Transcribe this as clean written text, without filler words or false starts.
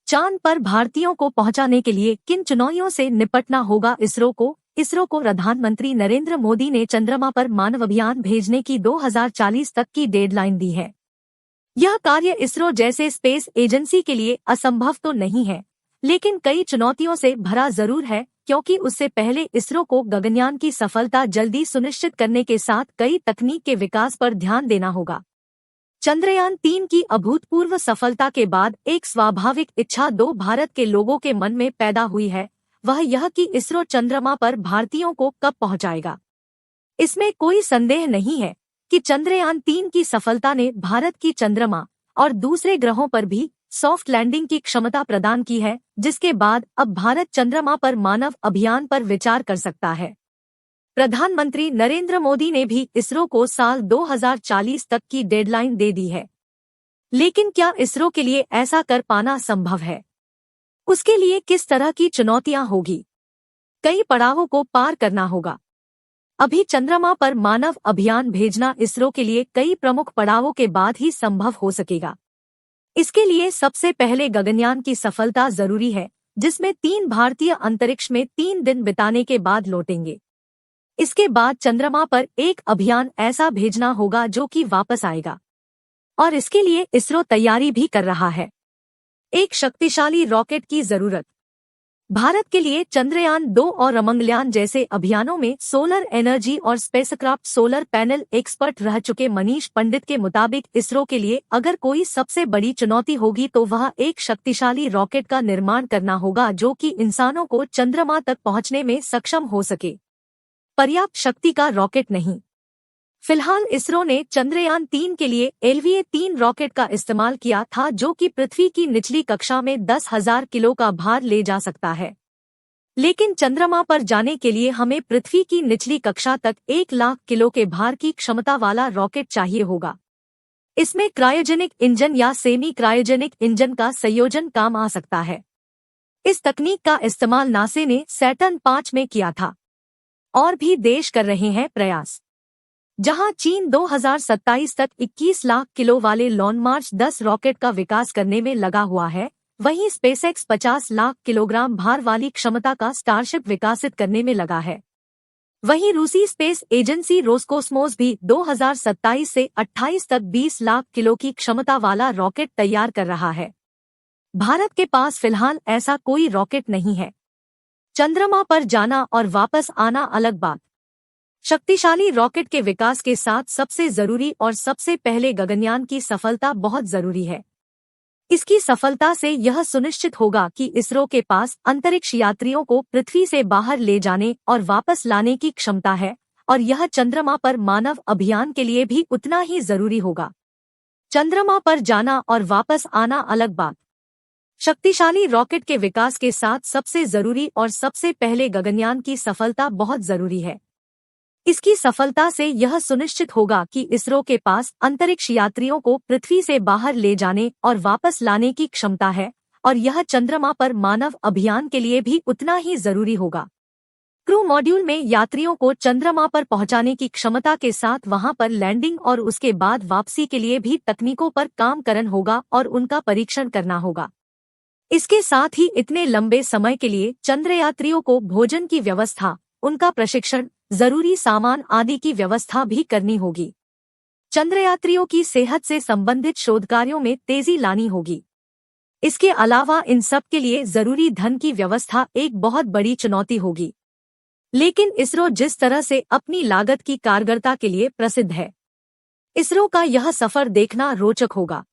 चांद पर भारतीयों को पहुंचाने के लिए किन चुनौतियों से निपटना होगा इसरो को? इसरो को प्रधानमंत्री नरेंद्र मोदी ने चंद्रमा पर मानव अभियान भेजने की 2040 तक की डेडलाइन दी है। यह कार्य इसरो जैसे स्पेस एजेंसी के लिए असंभव तो नहीं है, लेकिन कई चुनौतियों से भरा जरूर है, क्योंकि उससे पहले इसरो को गगनयान की सफलता जल्दी सुनिश्चित करने के साथ कई तकनीक के विकास पर ध्यान देना होगा। चंद्रयान-3 की अभूतपूर्व सफलता के बाद एक स्वाभाविक इच्छा भारत के लोगों के मन में पैदा हुई है, वह यह कि इसरो चंद्रमा पर भारतीयों को कब पहुंचाएगा। इसमें कोई संदेह नहीं है कि चंद्रयान-3 की सफलता ने भारत की चंद्रमा और दूसरे ग्रहों पर भी सॉफ्ट लैंडिंग की क्षमता प्रदान की है, जिसके बाद अब भारत चंद्रमा पर मानव अभियान पर विचार कर सकता है। प्रधानमंत्री नरेंद्र मोदी ने भी इसरो को साल 2040 तक की डेडलाइन दे दी है। लेकिन क्या इसरो के लिए ऐसा कर पाना संभव है? उसके लिए किस तरह की चुनौतियां होगी? कई पड़ावों को पार करना होगा। अभी चंद्रमा पर मानव अभियान भेजना इसरो के लिए कई प्रमुख पड़ावों के बाद ही संभव हो सकेगा। इसके लिए सबसे पहले गगनयान की सफलता जरूरी है, जिसमें 3 भारतीय अंतरिक्ष में 3 दिन बिताने के बाद लौटेंगे। इसके बाद चंद्रमा पर एक अभियान ऐसा भेजना होगा जो कि वापस आएगा, और इसके लिए इसरो तैयारी भी कर रहा है। एक शक्तिशाली रॉकेट की जरूरत। भारत के लिए चंद्रयान-2 और मंगलयान जैसे अभियानों में सोलर एनर्जी और स्पेसक्राफ्ट सोलर पैनल एक्सपर्ट रह चुके मनीष पंडित के मुताबिक इसरो के लिए अगर कोई सबसे बड़ी चुनौती होगी तो वह एक शक्तिशाली रॉकेट का निर्माण करना होगा जो कि इंसानों को चंद्रमा तक पहुंचने में सक्षम हो सके। पर्याप्त शक्ति का रॉकेट नहीं। फिलहाल इसरो ने चंद्रयान-3 के लिए LVA-3 रॉकेट का इस्तेमाल किया था, जो कि पृथ्वी की निचली कक्षा में 10,000 किलो का भार ले जा सकता है। लेकिन चंद्रमा पर जाने के लिए हमें पृथ्वी की निचली कक्षा तक 1 लाख किलो के भार की क्षमता वाला रॉकेट चाहिए होगा। इसमें क्रायोजेनिक इंजन या सेमी क्रायोजेनिक इंजन का संयोजन काम आ सकता है। इस तकनीक का इस्तेमाल नासा ने सैटर्न 5 में किया था, और भी देश कर रहे हैं प्रयास। जहां चीन 2027 तक 21 लाख किलो वाले लॉन्ग मार्च 10 रॉकेट का विकास करने में लगा हुआ है, वहीं स्पेसएक्स 50 लाख किलोग्राम भार वाली क्षमता का स्टारशिप विकसित करने में लगा है। वहीं रूसी स्पेस एजेंसी रोसकोस्मोस भी 2027 से 28 तक 20 लाख किलो की क्षमता वाला रॉकेट तैयार कर रहा है। भारत के पास फिलहाल ऐसा कोई रॉकेट नहीं है। चंद्रमा पर जाना और वापस आना अलग बात। शक्तिशाली रॉकेट के विकास के साथ सबसे जरूरी और सबसे पहले गगनयान की सफलता बहुत जरूरी है। इसकी सफलता से यह सुनिश्चित होगा कि इसरो के पास अंतरिक्ष यात्रियों को पृथ्वी से बाहर ले जाने और वापस लाने की क्षमता है, और यह चंद्रमा पर मानव अभियान के लिए भी उतना ही जरूरी होगा। चंद्रमा पर जाना और वापस आना अलग बात। शक्तिशाली रॉकेट के विकास के साथ सबसे जरूरी और सबसे पहले गगनयान की सफलता बहुत जरूरी है। इसकी सफलता से यह सुनिश्चित होगा कि इसरो के पास अंतरिक्ष यात्रियों को पृथ्वी से बाहर ले जाने और वापस लाने की क्षमता है, और यह चंद्रमा पर मानव अभियान के लिए भी उतना ही जरूरी होगा। क्रू मॉड्यूल में यात्रियों को चंद्रमा पर पहुंचाने की क्षमता के साथ वहां पर लैंडिंग और उसके बाद वापसी के लिए भी तकनीकों पर काम करना होगा और उनका परीक्षण करना होगा। इसके साथ ही इतने लंबे समय के लिए चंद्रयात्रियों को भोजन की व्यवस्था, उनका प्रशिक्षण, जरूरी सामान आदि की व्यवस्था भी करनी होगी। चंद्रयात्रियों की सेहत से संबंधित शोध कार्यों में तेजी लानी होगी। इसके अलावा इन सब के लिए जरूरी धन की व्यवस्था एक बहुत बड़ी चुनौती होगी। लेकिन इसरो जिस तरह से अपनी लागत की कारगरता के लिए प्रसिद्ध है, इसरो का यह सफर देखना रोचक होगा।